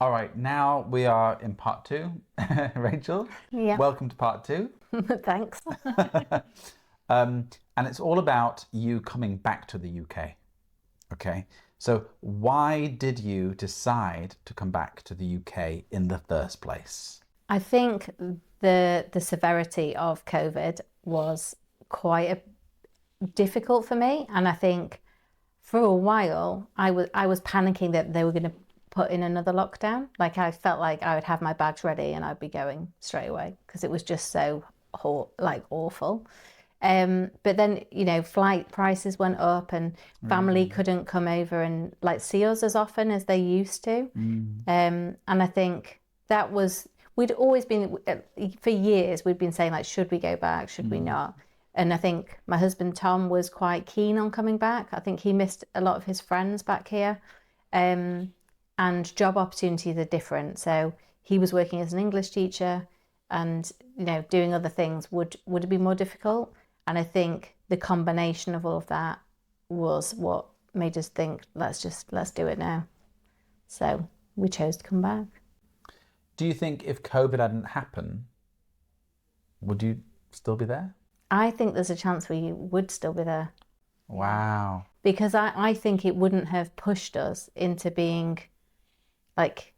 All right, now we are in part two. Rachel, Yeah. welcome to part two. Thanks. And it's all about you coming back to the UK. Okay, so why did you decide to come back to the UK in the first place? I think the severity of COVID was quite difficult for me, and I think for a while I was panicking that they were going to put in another lockdown. Like I felt like I would have my bags ready and I'd be going straight away because it was just so awful. But then, flight prices went up and family couldn't come over and like see us as often as they used to. And I think that was, we'd always been, for years, we'd been saying like, should we go back? Should we not? And I think my husband, Tom, was quite keen on coming back. I think he missed a lot of his friends back here. And job opportunities are different. So he was working as an English teacher and, doing other things would be more difficult. And I think the combination of all of that was what made us think, let's do it now. So we chose to come back. Do you think if COVID hadn't happened, would you still be there? I think there's a chance we would still be there. Wow. Because I think it wouldn't have pushed us into being like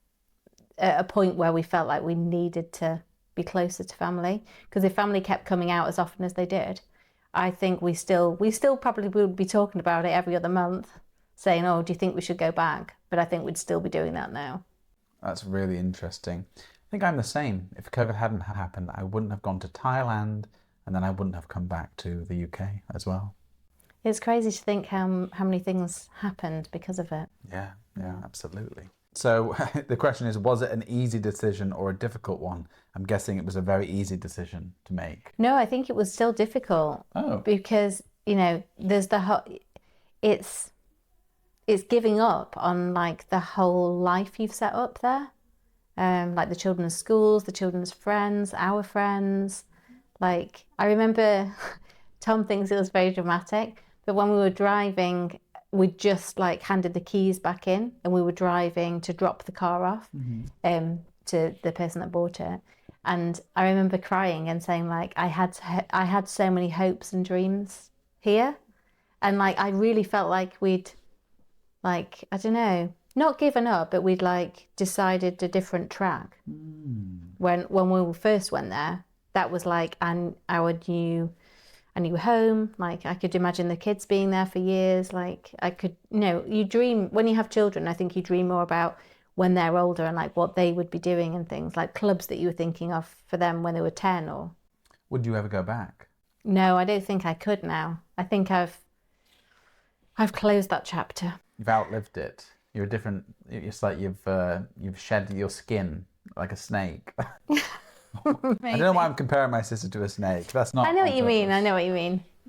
at a point where we felt like we needed to be closer to family. Because if family kept coming out as often as they did, I think we still probably would be talking about it every other month, saying, oh, do you think we should go back? But I think we'd still be doing that now. That's really interesting. I think I'm the same. If COVID hadn't happened, I wouldn't have gone to Thailand and then I wouldn't have come back to the UK as well. It's crazy to think how many things happened because of it. Yeah, absolutely. So the question is, was it an easy decision or a difficult one? I'm guessing it was a very easy decision to make. No, I think it was still difficult. Oh. Because, there's it's giving up on like the whole life you've set up there. Like the children's schools, the children's friends, our friends. Like I remember Tom thinks it was very dramatic, but when we were driving, we just like handed the keys back in and we were driving to drop the car off to the person that bought it. And I remember crying and saying like, I had so many hopes and dreams here. And like, I really felt like we'd like, I don't know, not given up, but we'd like decided a different track. When we first went there, that was like our new home. Like I could imagine the kids being there for years. Like I could, you dream when you have children. I think you dream more about when they're older and like what they would be doing and things like clubs that you were thinking of for them when they were 10 or. Would you ever go back? No, I don't think I could now. I think I've closed that chapter. You've outlived it. You're different. It's like you've shed your skin like a snake. I don't know why I'm comparing my sister to a snake. That's not. I know what you mean.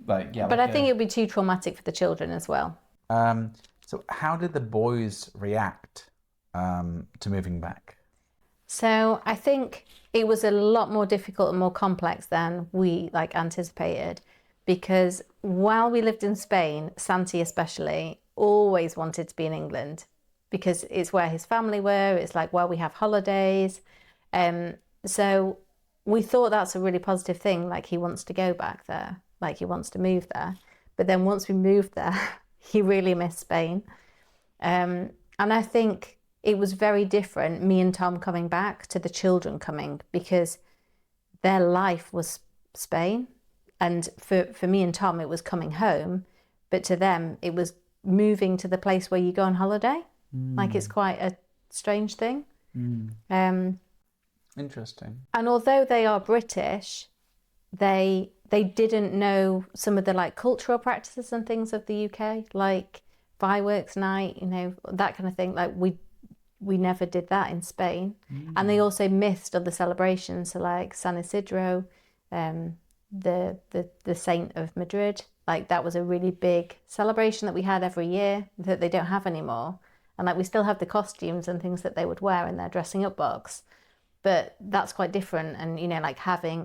Like, yeah. But I think it would be too traumatic for the children as well. So how did the boys react to moving back? So I think it was a lot more difficult and more complex than we like anticipated, because while we lived in Spain, Santi especially always wanted to be in England because it's where his family were. It's like where we have holidays. So we thought that's a really positive thing. Like he wants to go back there, like he wants to move there. But then once we moved there, he really missed Spain. And I think it was very different, me and Tom coming back to the children coming, because their life was Spain. And for me and Tom, it was coming home. But to them, it was moving to the place where you go on holiday. Like it's quite a strange thing. Interesting. And although they are British, they didn't know some of the like cultural practices and things of the UK, like fireworks night, that kind of thing. Like we never did that in Spain. And they also missed other celebrations, so like San Isidro, the Saint of Madrid. Like that was a really big celebration that we had every year that they don't have anymore. And like we still have the costumes and things that they would wear in their dressing up box. But that's quite different, and like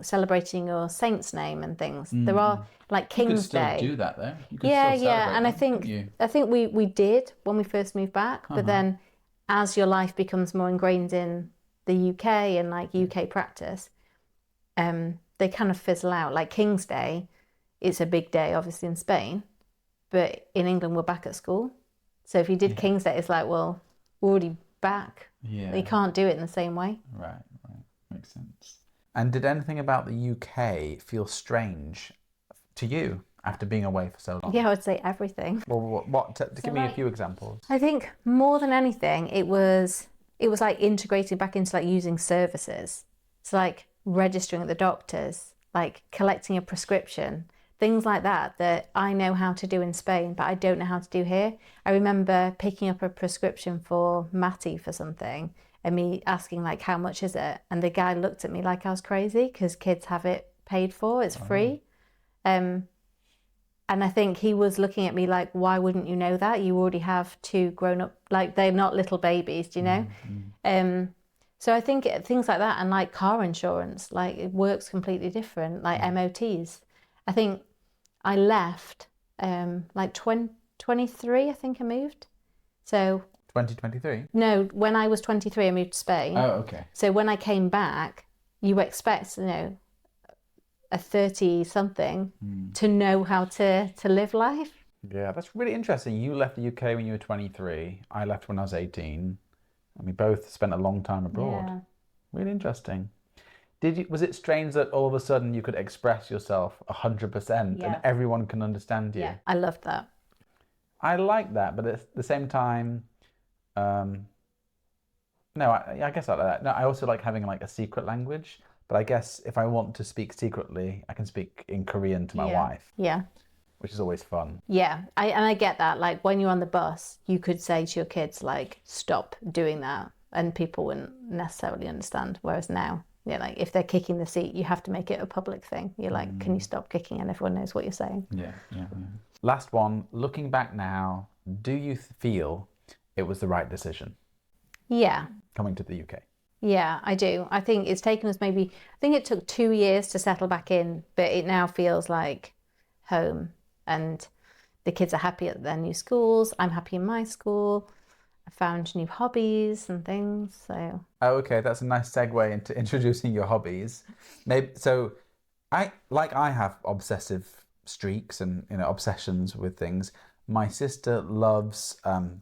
celebrating your saint's name and things. There are like King's Day. You could still do that though. Yeah, and I think we did when we first moved back, but then as your life becomes more ingrained in the UK and like UK practice, they kind of fizzle out. Like King's Day, it's a big day, obviously, in Spain, but in England, we're back at school. So if you did King's Day, it's like, well, we're already back. Yeah. You can't do it in the same way. Right. Makes sense. And did anything about the UK feel strange to you after being away for so long? Yeah, I would say everything. Well, give me a few examples. I think more than anything, it was like integrating back into like using services. So like registering at the doctors, like collecting a prescription, things like that I know how to do in Spain, but I don't know how to do here. I remember picking up a prescription for Matty for something and me asking like, how much is it? And the guy looked at me like I was crazy because kids have it paid for, it's free. And I think he was looking at me like, why wouldn't you know that? You already have two grown up, like they're not little babies, do you know? So I think things like that, and like car insurance, like it works completely different, like MOTs. I think I left like 23, I think I moved. So 2023? No, when I was 23, I moved to Spain. Oh, okay. So when I came back, you expect, a 30-something to know how to live life. Yeah, that's really interesting. You left the UK when you were 23. I left when I was 18. And we both spent a long time abroad. Yeah. Really interesting. Was it strange that all of a sudden you could express yourself 100% and everyone can understand you? Yeah, I loved that. I like that, but at the same time, no, I guess I like that. No, I also like having like a secret language. But I guess if I want to speak secretly, I can speak in Korean to my wife. Yeah. Which is always fun. Yeah, I get that. Like when you're on the bus, you could say to your kids, like, stop doing that. And people wouldn't necessarily understand. Whereas now, like if they're kicking the seat, you have to make it a public thing. You're like, can you stop kicking? And everyone knows what you're saying. Yeah. Last one, looking back now, do you feel it was the right decision? Yeah. Coming to the UK? Yeah, I do. I think it's taken us I think it took 2 years to settle back in, but it now feels like home. And the kids are happy at their new schools. I'm happy in my school. I found new hobbies and things. So. Oh, okay. That's a nice segue into introducing your hobbies. I have obsessive streaks and obsessions with things. My sister loves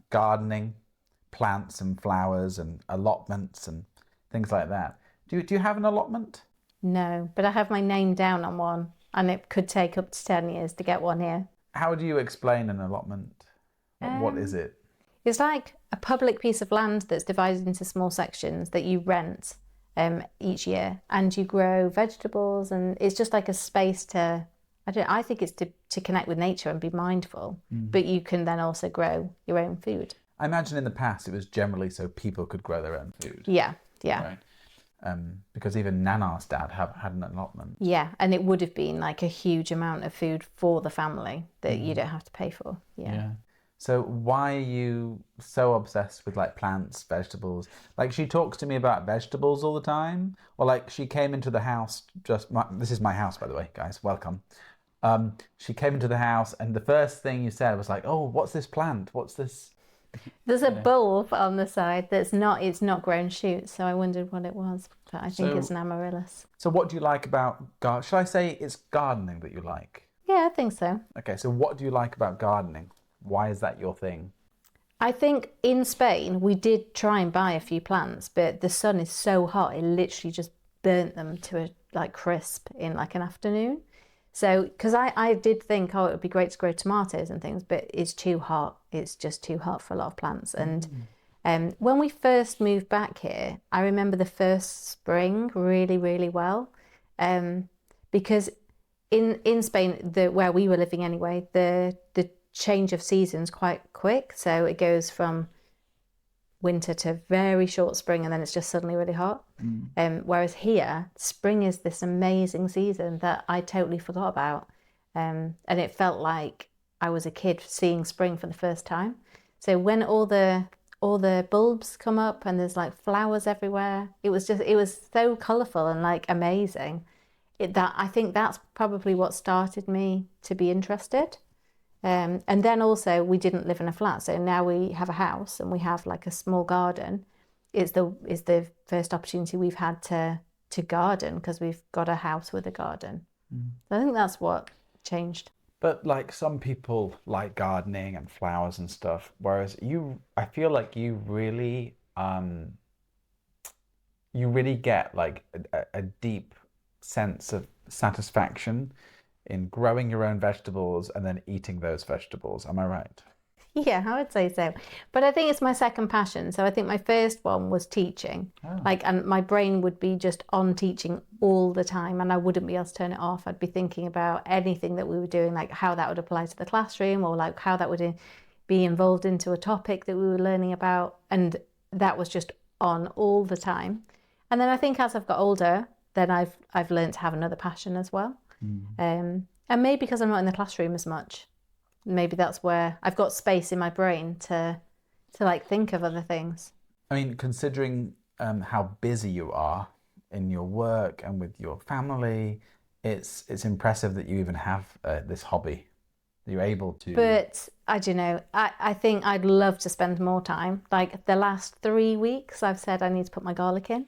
gardening, plants and flowers and allotments and things like that. Do you have an allotment? No, but I have my name down on one, and it could take up to 10 years to get one here. How do you explain an allotment? What is it? It's like a public piece of land that's divided into small sections that you rent each year, and you grow vegetables, and it's just like a space I think it's to connect with nature and be mindful, but you can then also grow your own food. I imagine in the past it was generally so people could grow their own food. Yeah. Right? Because even Nana's dad had an allotment. Yeah, and it would have been like a huge amount of food for the family that you don't have to pay for. Yeah. So why are you so obsessed with like plants, vegetables? Like she talks to me about vegetables all the time. Or like she came into the house, this is my house, by the way, guys, welcome. She came into the house and the first thing you said was like, oh, what's this plant? What's this? There's a bulb on the side it's not grown shoots, so I wondered what it was, but I think it's an amaryllis. So what do you like about should I say it's gardening that you like? Yeah, I think so. Okay, so what do you like about gardening? Why is that your thing? I think in Spain we did try and buy a few plants, but the sun is so hot it literally just burnt them to a crisp in like an afternoon. So, because I did think, it would be great to grow tomatoes and things, but it's too hot. It's just too hot for a lot of plants. And when we first moved back here, I remember the first spring really, really well. Because in Spain, where we were living anyway, the change of seasons quite quick. So it goes from winter to very short spring, and then it's just suddenly really hot. Whereas here, spring is this amazing season that I totally forgot about, and it felt like I was a kid seeing spring for the first time. So when all the bulbs come up and there's like flowers everywhere, it was so colourful and like amazing. I think that's probably what started me to be interested. And then also we didn't live in a flat, so now we have a house and we have like a small garden. It's the first opportunity we've had to garden because we've got a house with a garden. So I think that's what changed. But like some people like gardening and flowers and stuff, whereas I feel like you really get like a deep sense of satisfaction in growing your own vegetables and then eating those vegetables. Am I right? Yeah, I would say so. But I think it's my second passion. So I think my first one was teaching. And my brain would be just on teaching all the time and I wouldn't be able to turn it off. I'd be thinking about anything that we were doing, like how that would apply to the classroom or like how that would be involved into a topic that we were learning about. And that was just on all the time. And then I think as I've got older, then I've learned to have another passion as well. And maybe because I'm not in the classroom as much, maybe that's where I've got space in my brain to like think of other things. I mean, considering how busy you are in your work and with your family, it's impressive that you even have this hobby. You're able to. But I don't know. I think I'd love to spend more time. Like the last 3 weeks, I've said I need to put my garlic in,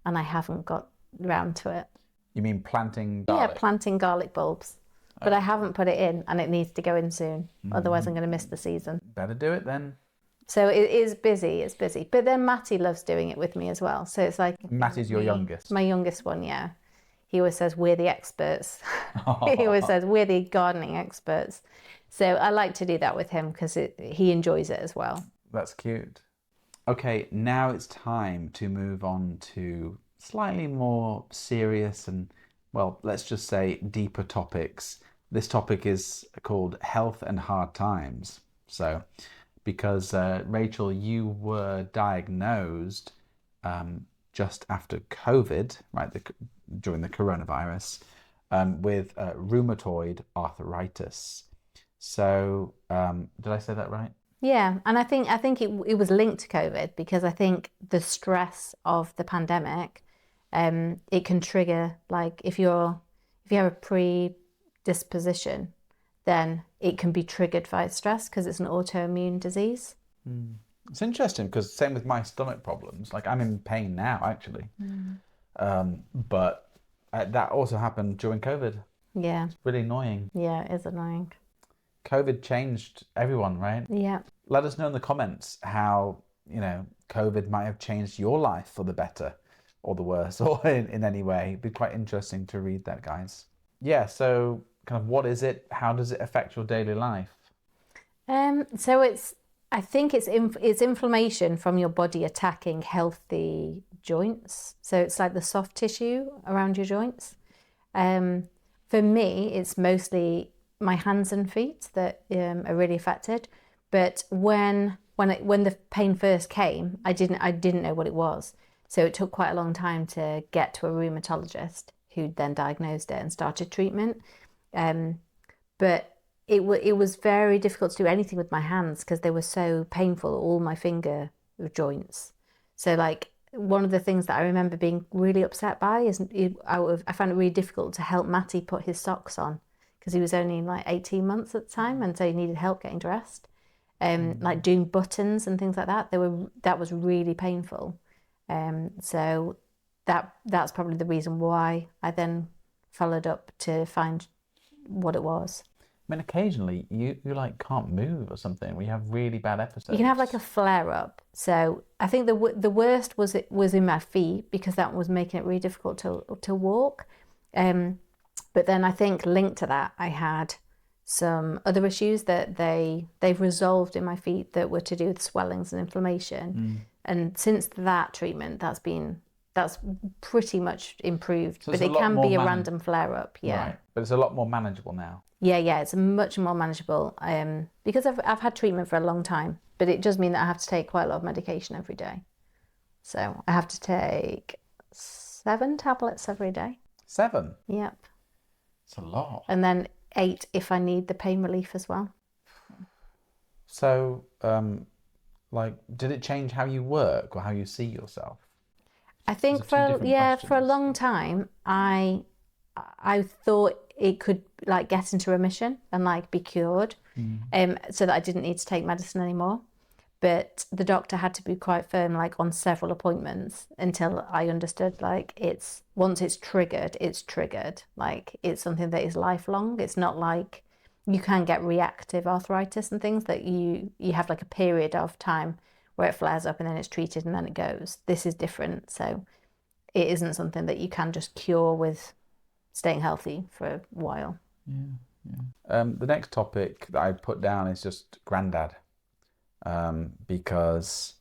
and I haven't got round to it. You mean planting garlic? Yeah, planting garlic bulbs. But I haven't put it in and it needs to go in soon. Otherwise I'm going to miss the season. Better do it then. So it is busy, it's busy. But then Matty loves doing it with me as well. So it's like... Matty's your youngest? My youngest one, yeah. He always says, we're the experts. He always says, we're the gardening experts. So I like to do that with him because he enjoys it as well. That's cute. Okay, now it's time to move on to slightly more serious and, well, let's just say deeper topics. This topic is called health and hard times. So, because Rachel, you were diagnosed just after COVID, right, during the coronavirus, with rheumatoid arthritis. So, did I say that right? Yeah, and I think it was linked to COVID because I think the stress of the pandemic, it can trigger, like if you have a predisposition, then it can be triggered by stress because it's an autoimmune disease. It's interesting because same with my stomach problems. Like I'm in pain now, actually, but that also happened during COVID. Yeah, it's really annoying. Yeah, it is annoying. COVID changed everyone, right? Yeah. Let us know in the comments how, COVID might have changed your life for the better or the worse or in any way. It'd be quite interesting to read that, guys. Yeah, so kind of what is it? How does it affect your daily life? So I think it's inflammation from your body attacking healthy joints. So it's like the soft tissue around your joints. For me, it's mostly my hands and feet that are really affected. But when the pain first came, I didn't know what it was. So it took quite a long time to get to a rheumatologist who then diagnosed it and started treatment. But it was very difficult to do anything with my hands because they were so painful, all my finger joints. So like one of the things that I remember being really upset by is I found it really difficult to help Matty put his socks on because he was only like 18 months at the time and so he needed help getting dressed. Like doing buttons and things like that. That was really painful. So that's probably the reason why I then followed up to find what it was. I mean, occasionally you like can't move or something. We have really bad episodes. You can have like a flare up. So I think the worst was in my feet because that was making it really difficult to walk. But then I think linked to that, I had some other issues that they've resolved in my feet that were to do with swellings and inflammation. And since that treatment, that's pretty much improved. So but it can be a random flare up. Yeah. Right. But it's a lot more manageable now. Yeah, it's much more manageable because I've had treatment for a long time, but it does mean that I have to take quite a lot of medication every day. So I have to take 7 tablets every day. 7? Yep. It's a lot. And then 8 if I need the pain relief as well. So, did it change how you work or how you see yourself? I think for a long time, I thought it could like get into remission and like be cured. so that I didn't need to take medicine anymore. But the doctor had to be quite firm, like on several appointments, until I understood, like, it's once it's triggered, like it's something that is lifelong. It's not like you can get reactive arthritis and things that you have like a period of time where it flares up and then it's treated and then it goes. This is different. So it isn't something that you can just cure with staying healthy for a while. The next topic that I put down is just granddad. Because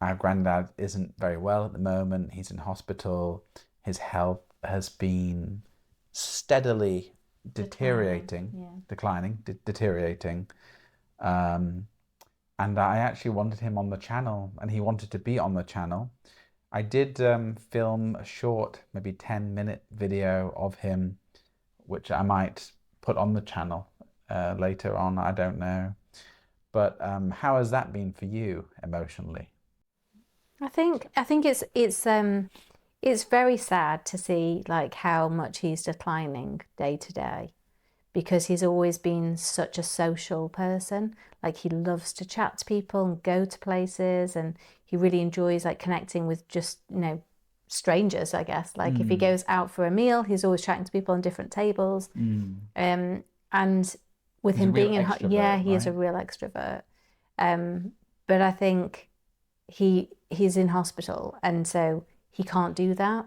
our granddad isn't very well at the moment. He's in hospital. His health has been steadily deteriorating. And I actually wanted him on the channel, and he wanted to be on the channel. I did film a short, maybe 10-minute video of him, which I might put on the channel later on. I don't know. But how has that been for you emotionally? I think it's very sad to see like how much he's declining day to day, because he's always been such a social person. Like, he loves to chat to people and go to places, and he really enjoys like connecting with just, strangers, I guess. Like if he goes out for a meal, he's always chatting to people on different tables. And with him being he is a real extrovert. But I think he's in hospital, and so he can't do that,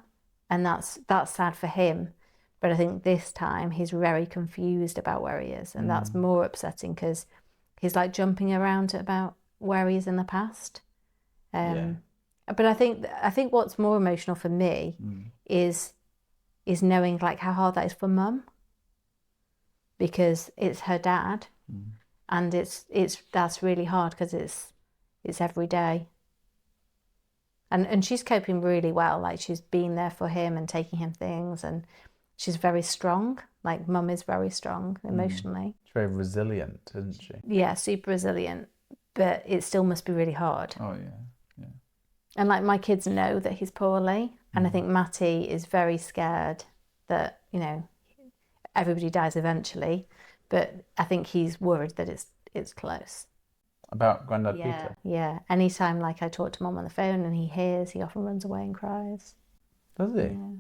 and that's sad for him. But I think this time he's very confused about where he is, and that's more upsetting because he's like jumping around about where he is in the past. But I think what's more emotional for me is knowing like how hard that is for Mum, because it's her dad, and that's really hard because it's every day. And she's coping really well. Like, she's been there for him and taking him things, and she's very strong. Like, Mum is very strong emotionally. She's very resilient, isn't she? Yeah, super resilient. But it still must be really hard. Oh, yeah. And like, my kids know that he's poorly, and I think Matty is very scared that, everybody dies eventually. But I think he's worried that it's close. About Grandad Peter? Yeah. Anytime like I talk to Mum on the phone and he hears, he often runs away and cries. Does he? Yeah.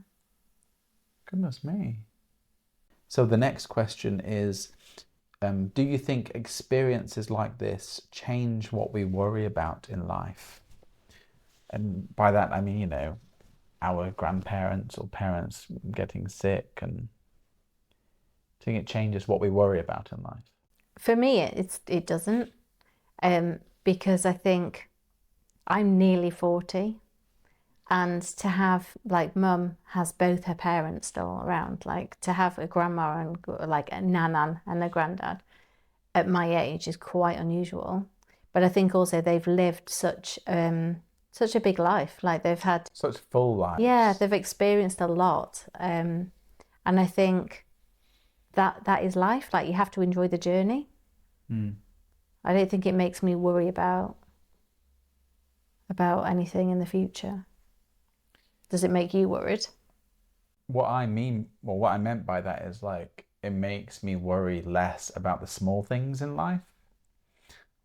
Goodness me. So the next question is, do you think experiences like this change what we worry about in life? And by that I mean, our grandparents or parents getting sick, and do you think it changes what we worry about in life? For me, it doesn't. Because I think I'm nearly 40, and to have, like, Mum has both her parents still around, like to have a grandma and like a nanan and a granddad at my age is quite unusual. But I think also they've lived such a big life. Like, they've had such full lives. Yeah, they've experienced a lot. And I think that is life. Like, you have to enjoy the journey. I don't think it makes me worry about anything in the future. Does it make you worried? What I meant by that is, like, it makes me worry less about the small things in life.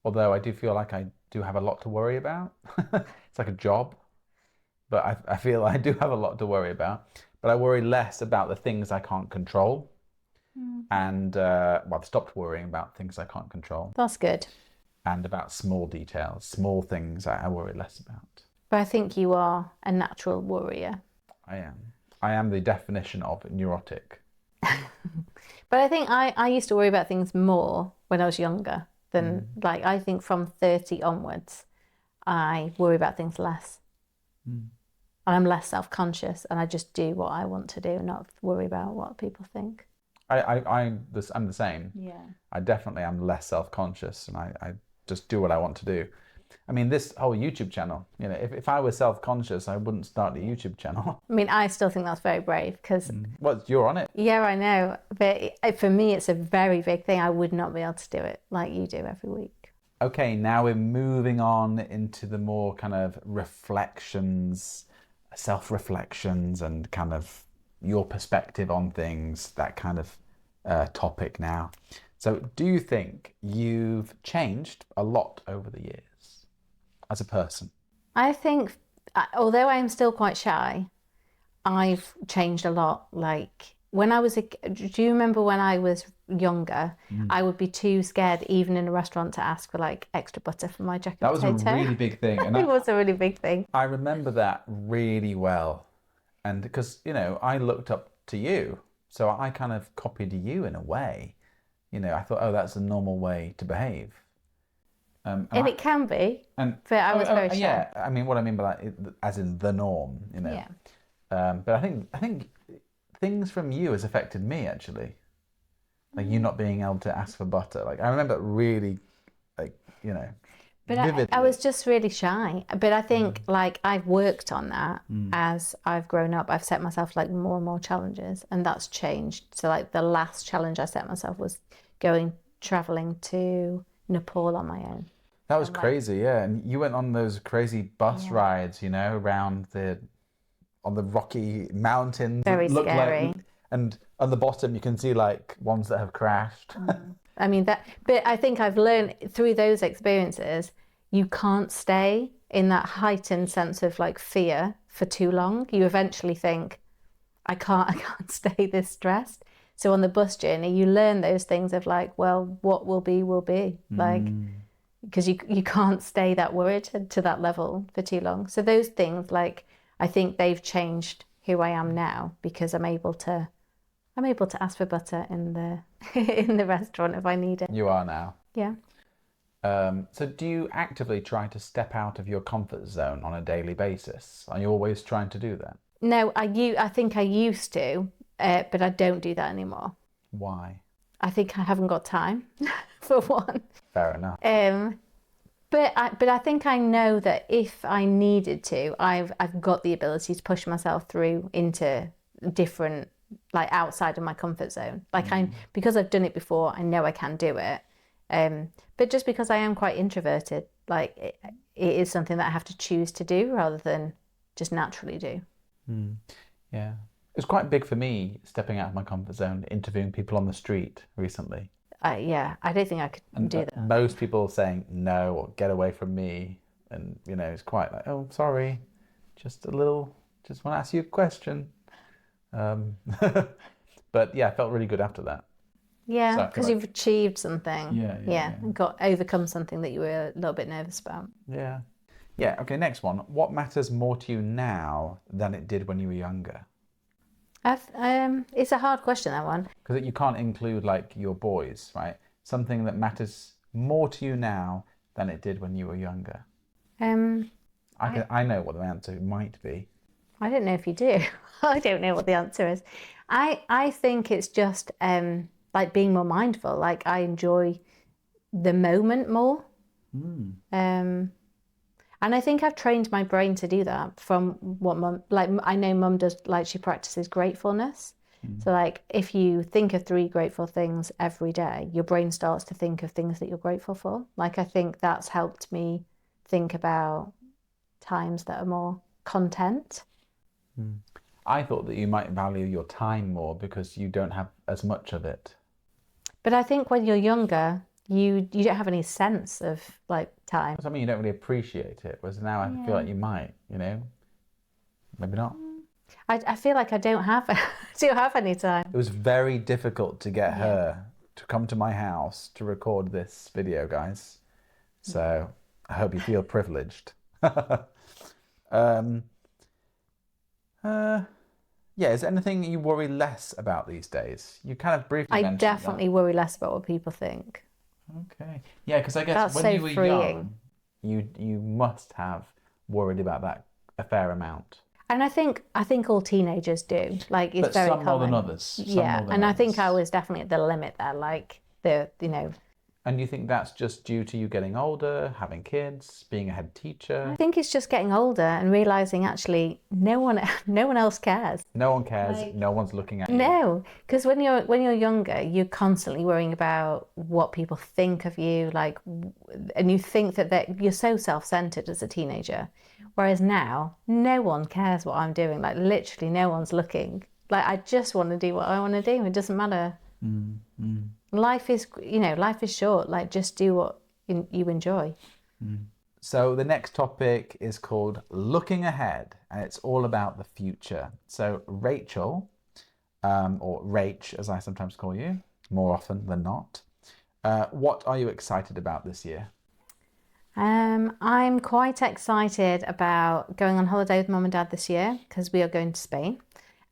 Although I do feel like I do have a lot to worry about. It's like a job. But I feel I do have a lot to worry about. But I worry less about the things I can't control. And I've stopped worrying about things I can't control. That's good. And about small details, small things I worry less about. But I think you are a natural worrier. I am the definition of neurotic. But I think I used to worry about things more when I was younger than, like, I think from 30 onwards, I worry about things less. And I'm less self-conscious, and I just do what I want to do and not worry about what people think. I'm the same. Yeah. I definitely am less self-conscious, and I just do what I want to do. I mean, this whole YouTube channel, if I was self-conscious, I wouldn't start a YouTube channel. I mean, I still think that's very brave because... Well, you're on it. Yeah, I know. But for me, it's a very big thing. I would not be able to do it like you do every week. Okay, now we're moving on into the more kind of reflections, self-reflections, and kind of your perspective on things, that kind of topic now. So do you think you've changed a lot over the years as a person? I think, although I am still quite shy, I've changed a lot. Like when I was do you remember when I was younger, I would be too scared even in a restaurant to ask for like extra butter for my jacket That was a potato. really big thing. And It was a really big thing. I remember that really well. And because, I looked up to you, so I kind of copied you in a way. I thought, oh, that's a normal way to behave. And it can be, but I was very shy. Yeah, I mean, what I mean by that, as in the norm, Yeah. But I think things from you has affected me actually. Like you not being able to ask for butter. Like I remember really, like But vividly. I was just really shy. But I think like I've worked on that as I've grown up. I've set myself like more and more challenges, and that's changed. So like the last challenge I set myself was traveling to Nepal on my own. That was crazy, yeah. And you went on those crazy bus rides, around on the rocky mountains. Very scary. And on the bottom you can see like ones that have crashed. I mean but I think I've learned through those experiences, you can't stay in that heightened sense of like fear for too long. You eventually think, I can't stay this stressed. So on the bus journey, you learn those things of like, well, what will be, will be. Like, because you can't stay that worried to that level for too long. So those things, like, I think they've changed who I am now because I'm able to ask for butter in the in the restaurant if I need it. You are now. Yeah. So do you actively try to step out of your comfort zone on a daily basis? Are you always trying to do that? No, I think I used to, but I don't do that anymore. Why? I think I haven't got time, for one. Fair enough. But I think I know that if I needed to, I've got the ability to push myself through into different, like outside of my comfort zone. Like because I've done it before, I know I can do it. But just because I am quite introverted, like it is something that I have to choose to do rather than just naturally do. Yeah. It was quite big for me stepping out of my comfort zone, interviewing people on the street recently. Yeah, I don't think I could do that. Most people saying no or get away from me. And, it's quite like, oh, sorry, just want to ask you a question. But yeah, I felt really good after that. Yeah, because you've achieved something. Yeah. And overcome something that you were a little bit nervous about. Yeah. Yeah, okay, next one. What matters more to you now than it did when you were younger? It's a hard question, that one. Because you can't include like your boys, right? Something that matters more to you now than it did when you were younger. I know what the answer might be. I don't know if you do. I don't know what the answer is. I think it's just like being more mindful. Like I enjoy the moment more. And I think I've trained my brain to do that from what mum, like I know mum does, like she practices gratefulness. So like if you think of 3 grateful things every day, your brain starts to think of things that you're grateful for. Like I think that's helped me think about times that are more content. I thought that you might value your time more because you don't have as much of it. But I think when you're younger, you don't have any sense of like time. I mean, you don't really appreciate it, whereas now I feel like you might, maybe not. I feel like I don't have any time. It was very difficult to get her to come to my house to record this video, guys. So I hope you feel privileged. Yeah, is there anything you worry less about these days? You kind of briefly mentioned that. I definitely worry less about what people think. Okay. Yeah, because I guess That's when so you were freeing. young, you must have worried about that a fair amount. And I think all teenagers do. Like it's But very some common. more than others. I think I was definitely at the limit there. Like And you think that's just due to you getting older, having kids, being a head teacher? I think it's just getting older and realizing actually no one else cares. No one cares. No one's looking at you. No, because when you're younger, you're constantly worrying about what people think of you, like, and you think that you're so self-centered as a teenager. Whereas now, no one cares what I'm doing. Like literally, no one's looking. Like I just want to do what I want to do. It doesn't matter. life is short. Like, just do what you enjoy. So the next topic is called Looking Ahead, and it's all about the future. So Rachel, or Rach, as I sometimes call you, more often than not, what are you excited about this year? I'm quite excited about going on holiday with Mum and Dad this year because we are going to Spain,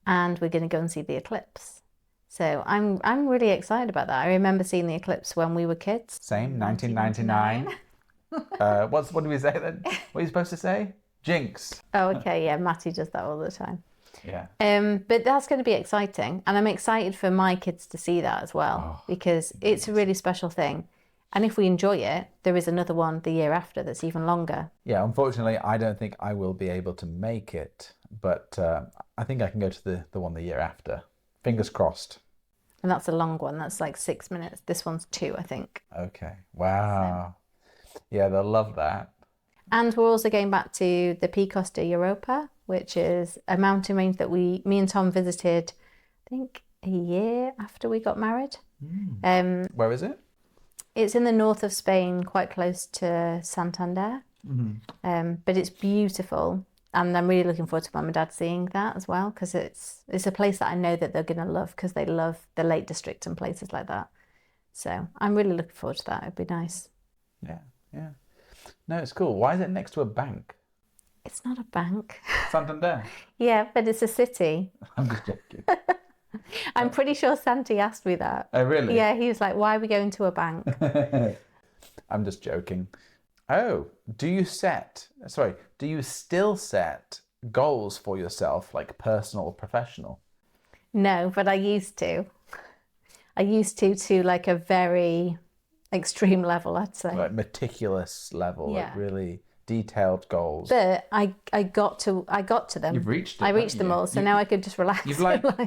and we're going to go and see the eclipse. So I'm really excited about that. I remember seeing the eclipse when we were kids. Same, 1999. What do we say then? What are you supposed to say? Jinx. Oh, okay, yeah, Matty does that all the time. Yeah. But that's going to be exciting, and I'm excited for my kids to see that as well because it's a really special thing. And if we enjoy it, there is another one the year after that's even longer. Yeah, unfortunately, I don't think I will be able to make it, but I think I can go to the one the year after. Fingers crossed. And that's a long one. That's like 6 minutes. This one's 2, I think. Okay. Wow. Yeah, they'll love that. And we're also going back to the Picos de Europa, which is a mountain range that me and Tom visited, I think, a year after we got married. Where is it? It's in the north of Spain, quite close to Santander. But it's beautiful. And I'm really looking forward to Mum and Dad seeing that as well, because it's a place that I know that they're going to love because they love the Lake District and places like that. So I'm really looking forward to that. It'd be nice. Yeah, yeah. No, it's cool. Why is it next to a bank? It's not a bank. Santander. Yeah, but it's a city. I'm just joking. I'm pretty sure Santi asked me that. Oh, really? Yeah, he was like, why are we going to a bank? I'm just joking. Oh, do you still set goals for yourself, like personal or professional? No, but I used to. I used to like a very extreme level, I'd say. Like meticulous level, Yeah. like really detailed goals. But I got to them. You've reached it. I reached them all, so now I could just relax.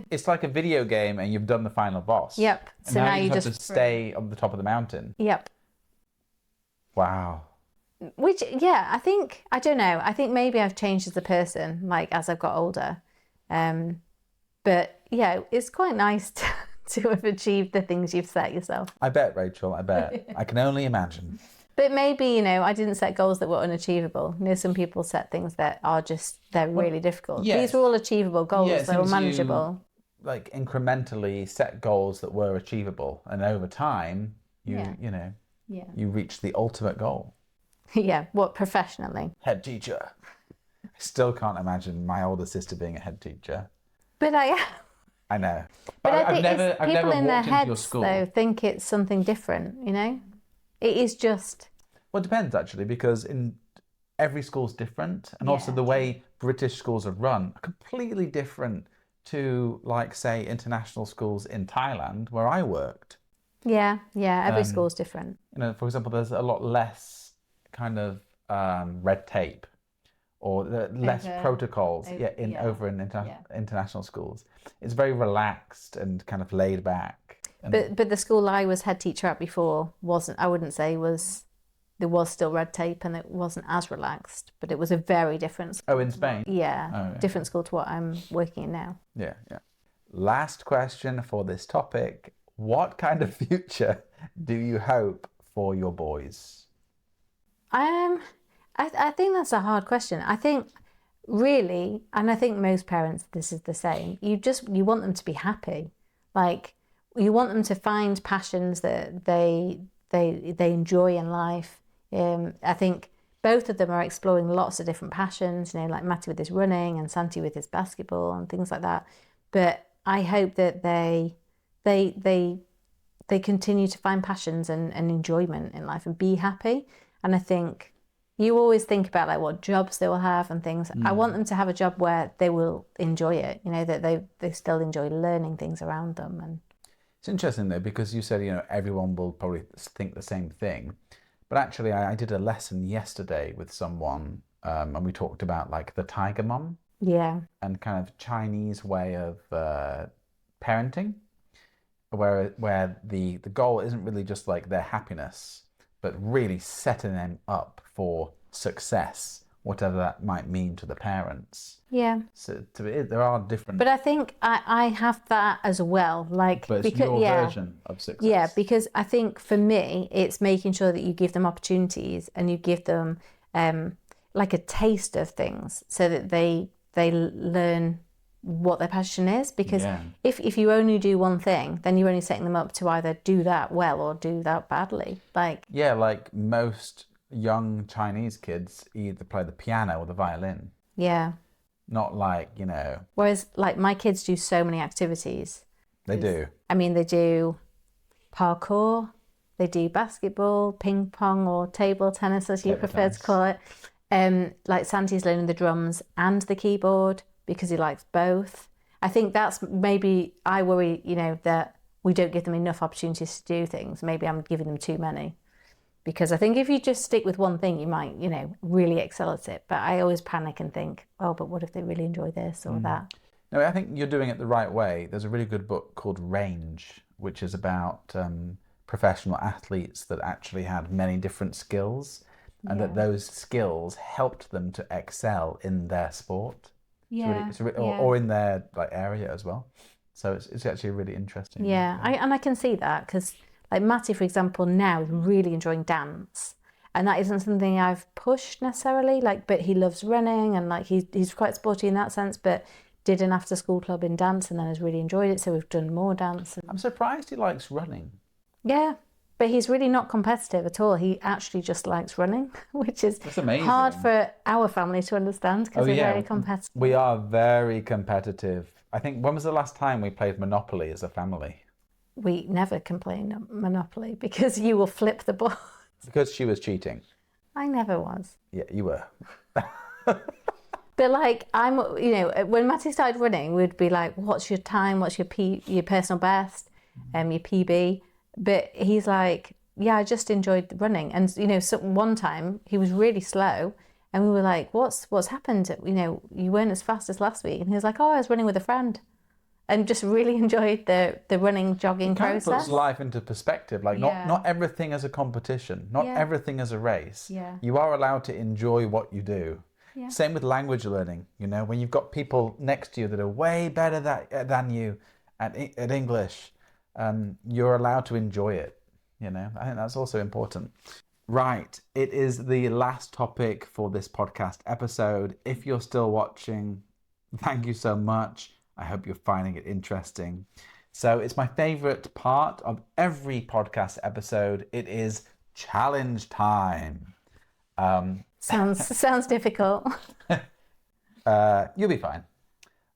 It's like a video game and you've done the final boss. Yep. And So now you have just to stay on the top of the mountain. Yep. Wow. Which, yeah, I don't know. I think maybe I've changed as a person, like as I've got older. But yeah, it's quite nice to have achieved the things you've set yourself. I bet, Rachel, I bet. I can only imagine. But maybe, I didn't set goals that were unachievable. Some people set things that are they're really difficult. yes. These were all achievable goals. Yeah, They were since manageable. you, like, incrementally set goals that were achievable, and over time, you reach the ultimate goal. Yeah, what, professionally? Head teacher. I still can't imagine my older sister being a head teacher. But I know. But I think I've never people in their walked into your heads, school. though, think it's something different, It is just... Well, it depends, actually, because in every school's different. And also the way British schools are run are completely different to, like, say, international schools in Thailand, where I worked. Yeah, every school's different. For example, there's a lot less kind of red tape or less protocols over in international schools. It's very relaxed and kind of laid back. But the school I was head teacher at before there was still red tape and it wasn't as relaxed, but it was a very different school. Oh, in Spain? Yeah, different school to what I'm working in now. Yeah. Last question for this topic. What kind of future do you hope for your boys? I think that's a hard question. I think really, and I think most parents, this is the same. You want them to be happy. Like, you want them to find passions that they enjoy in life. I think both of them are exploring lots of different passions, like Matty with his running and Santi with his basketball and things like that. But I hope that they continue to find passions and enjoyment in life and be happy. And I think you always think about like what jobs they will have and things. I want them to have a job where they will enjoy it, that they still enjoy learning things around them. And it's interesting though, because you said, everyone will probably think the same thing. But actually, I did a lesson yesterday with someone and we talked about like the tiger mum. Yeah. And kind of Chinese way of parenting, where the goal isn't really just like their happiness, but really setting them up for success whatever that might mean to the parents. Yeah. So there are different. But I think I have that as well. Like, But it's because, your version of success. Yeah, because I think for me, it's making sure that you give them opportunities and you give them like a taste of things so that they learn what their passion is. Because if you only do one thing, then you're only setting them up to either do that well or do that badly. Like most young Chinese kids either play the piano or the violin. Yeah. Not like, Whereas like my kids do so many activities. They do. I mean, they do parkour, they do basketball, ping pong or table tennis, as you prefer to call it. Like Santi's learning the drums and the keyboard because he likes both. I think that's maybe, I worry, that we don't give them enough opportunities to do things. Maybe I'm giving them too many. Because I think if you just stick with one thing, you might, really excel at it. But I always panic and think, oh, but what if they really enjoy this or that? No, I think you're doing it the right way. There's a really good book called Range, which is about professional athletes that actually had many different skills and that those skills helped them to excel in their sport. Yeah. Or in their area as well. So it's actually really interesting. Yeah, I can see that because like Matty, for example, now is really enjoying dance. And that isn't something I've pushed necessarily, but he loves running and he's quite sporty in that sense, but did an after school club in dance and then has really enjoyed it. So we've done more dance. I'm surprised he likes running. Yeah, but he's really not competitive at all. He actually just likes running, which is hard for our family to understand because we're very competitive. We are very competitive. I think, when was the last time we played Monopoly as a family? We never can play Monopoly because you will flip the board. Because she was cheating. I never was. Yeah, you were. But I'm, when Matty started running, we'd be like, what's your time? What's your personal best? Your PB? But he's like, yeah, I just enjoyed running. And, so one time he was really slow and we were like, what's happened? You weren't as fast as last week. And he was like, oh, I was running with a friend. And just really enjoyed the running, jogging process. It puts life into perspective. Not everything is a competition. Not everything is a race. Yeah. You are allowed to enjoy what you do. Yeah. Same with language learning. When you've got people next to you that are way better than you at English, you're allowed to enjoy it. I think that's also important. Right. It is the last topic for this podcast episode. If you're still watching, thank you so much. I hope you're finding it interesting. So it's my favorite part of every podcast episode. It is challenge time. Sounds difficult. You'll be fine.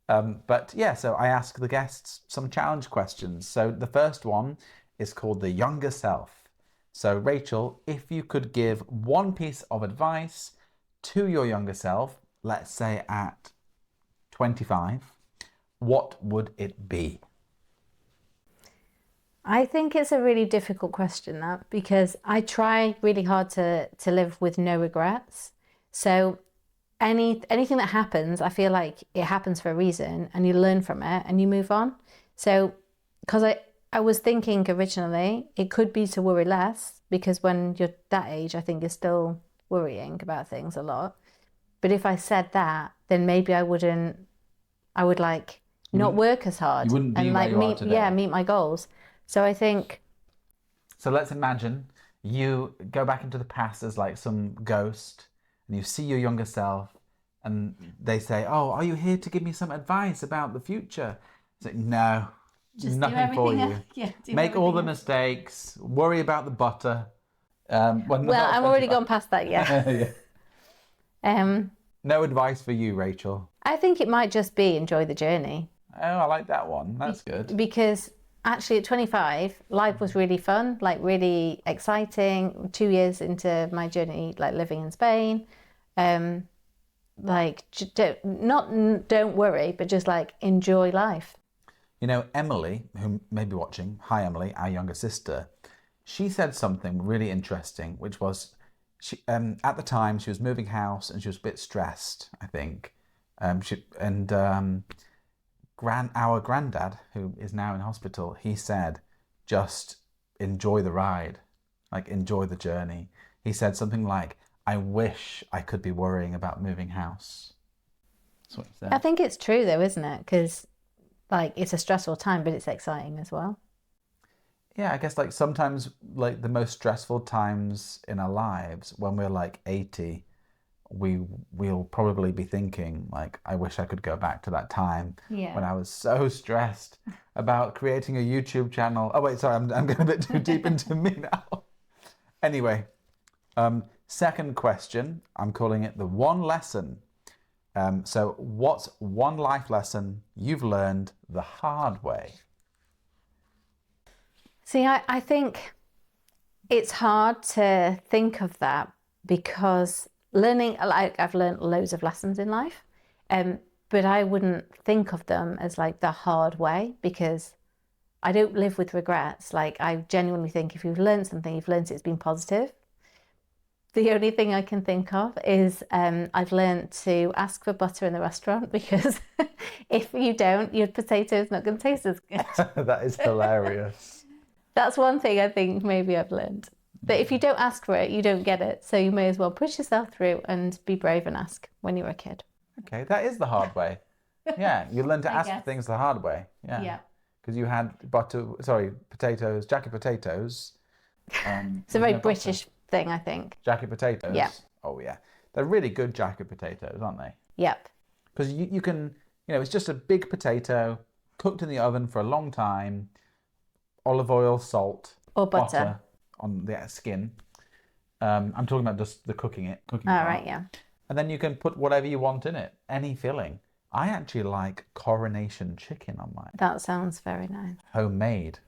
So I ask the guests some challenge questions. So the first one is called the younger self. So Rachel, if you could give one piece of advice to your younger self, let's say at 25, what would it be? I think it's a really difficult question, that, because I try really hard to live with no regrets. So anything that happens, I feel like it happens for a reason and you learn from it and you move on. So because I was thinking originally it could be to worry less, because when you're that age, I think you're still worrying about things a lot. But if I said that, then maybe I would not work as hard. You wouldn't be where you are today. Meet my goals. So I think... So let's imagine you go back into the past as some ghost and you see your younger self and they say, oh, are you here to give me some advice about the future? It's like, no, just nothing for you. Make all the mistakes, worry about the butter. I've already gone past that, yeah. No advice for you, Rachel. I think it might just be enjoy the journey. Oh, I like that one. That's good. Because actually at 25, life was really fun, really exciting. 2 years into my journey, living in Spain. Don't worry, but just enjoy life. Emily, who may be watching, hi Emily, our younger sister, she said something really interesting, which was, she at the time she was moving house and she was a bit stressed, I think. Our granddad, who is now in hospital, he said, just enjoy the ride, enjoy the journey. He said something like, I wish I could be worrying about moving house. That's what he said. I think it's true though, isn't it? Because like it's a stressful time, but it's exciting as well. Yeah, I guess like sometimes like the most stressful times in our lives when we're like 80, we'll probably be thinking like, I wish I could go back to that time when I was so stressed about creating a YouTube channel. Oh wait, sorry, I'm getting a bit too deep into me now. Anyway, second question, I'm calling it the one lesson. So what's one life lesson you've learned the hard way? See, I think it's hard to think of that because learning, like I've learned loads of lessons in life, but I wouldn't think of them as like the hard way because I don't live with regrets. Like I genuinely think if you've learned something, you've learned it's been positive. The only thing I can think of is I've learned to ask for butter in the restaurant because if you don't, your potato's not going to taste as good. That is hilarious. That's one thing I think maybe I've learned. But if you don't ask for it, you don't get it. So you may as well push yourself through and be brave and ask when you're a kid. Okay, that is the hard way. Yeah, you learn to ask for things the hard way. Yeah. Because you had potatoes, jacket potatoes. It's a very British thing, I think. Jacket potatoes? Yeah. Oh, yeah. They're really good jacket potatoes, aren't they? Yep. Because you can, it's just a big potato cooked in the oven for a long time, olive oil, salt, or butter on the skin. I'm talking about just the cooking part. Right, yeah. And then you can put whatever you want in it, any filling. I actually like coronation chicken on mine. That sounds very nice. Homemade.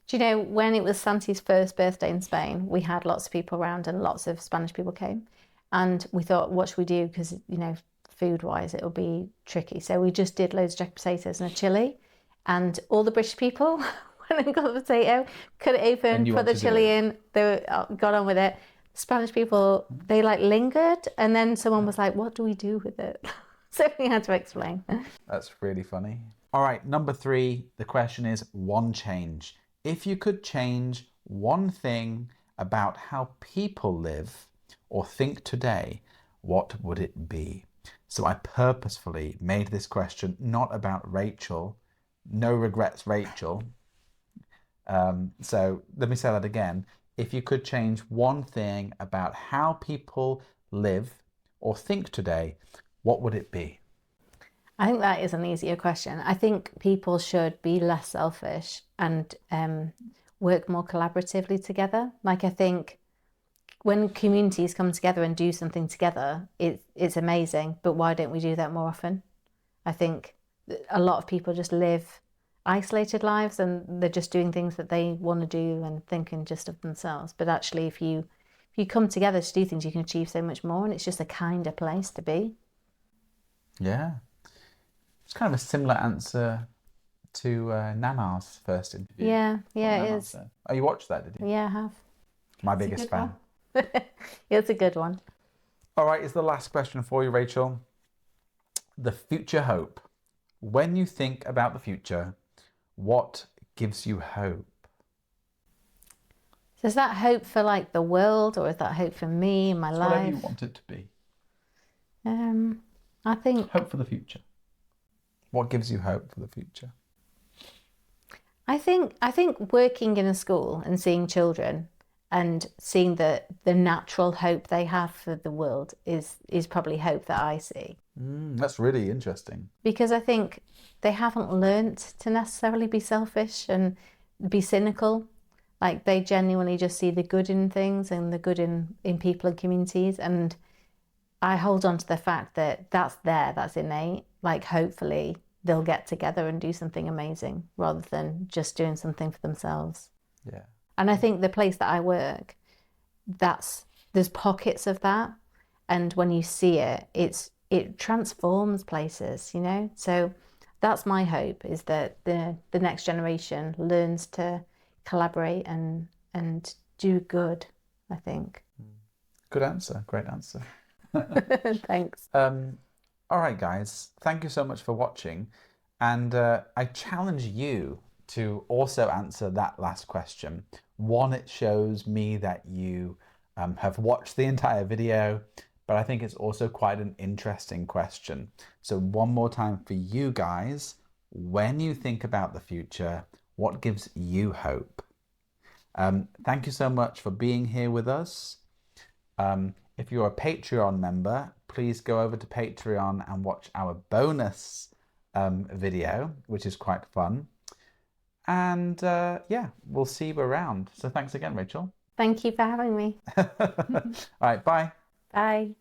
Do you know, when it was Santi's first birthday in Spain, we had lots of people around and lots of Spanish people came. And we thought, what should we do? Because, food-wise, it'll be tricky. So we just did loads of jacket potatoes and a chilli. And all the British people went and got the potato, cut it open, put the chilli in, they got on with it. Spanish people, they lingered. And then someone was like, what do we do with it? So we had to explain. That's really funny. All right, number 3, the question is one change. If you could change one thing about how people live or think today, what would it be? So I purposefully made this question not about Rachel. No regrets, Rachel. So let me say that again. If you could change one thing about how people live or think today, what would it be? I think that is an easier question. I think people should be less selfish and work more collaboratively together. I think when communities come together and do something together, it's amazing. But why don't we do that more often? I think a lot of people just live isolated lives and they're just doing things that they want to do and thinking just of themselves. But actually, if you come together to do things, you can achieve so much more, and it's just a kinder place to be. Yeah. It's kind of a similar answer to Nana's first interview. Yeah, it is. Said. Oh, you watched that, did you? Yeah, I have. My biggest fan. It's a good one. All right, it's the last question for you, Rachel. The future hope. When you think about the future, what gives you hope? So is that hope for the world, or is that hope for me and my life? Whatever you want it to be. I think hope for the future. What gives you hope for the future? I think working in a school and seeing children and seeing the natural hope they have for the world is probably hope that I see. That's really interesting. Because I think they haven't learnt to necessarily be selfish and be cynical. They genuinely just see the good in things and the good in people and communities. And I hold on to the fact that that's innate. Hopefully they'll get together and do something amazing rather than just doing something for themselves. Yeah. And I think the place that I work, there's pockets of that. And when you see it, it transforms places, So that's my hope, is that the next generation learns to collaborate and do good, I think. Good answer. Great answer. Thanks. All right, guys. Thank you so much for watching. And I challenge you to also answer that last question. One, it shows me that you have watched the entire video, but I think it's also quite an interesting question. So one more time for you guys, when you think about the future, what gives you hope? Thank you so much for being here with us. If you're a Patreon member, please go over to Patreon and watch our bonus video, which is quite fun. And yeah, we'll see you around. So thanks again, Rachel. Thank you for having me. All right, bye. Bye.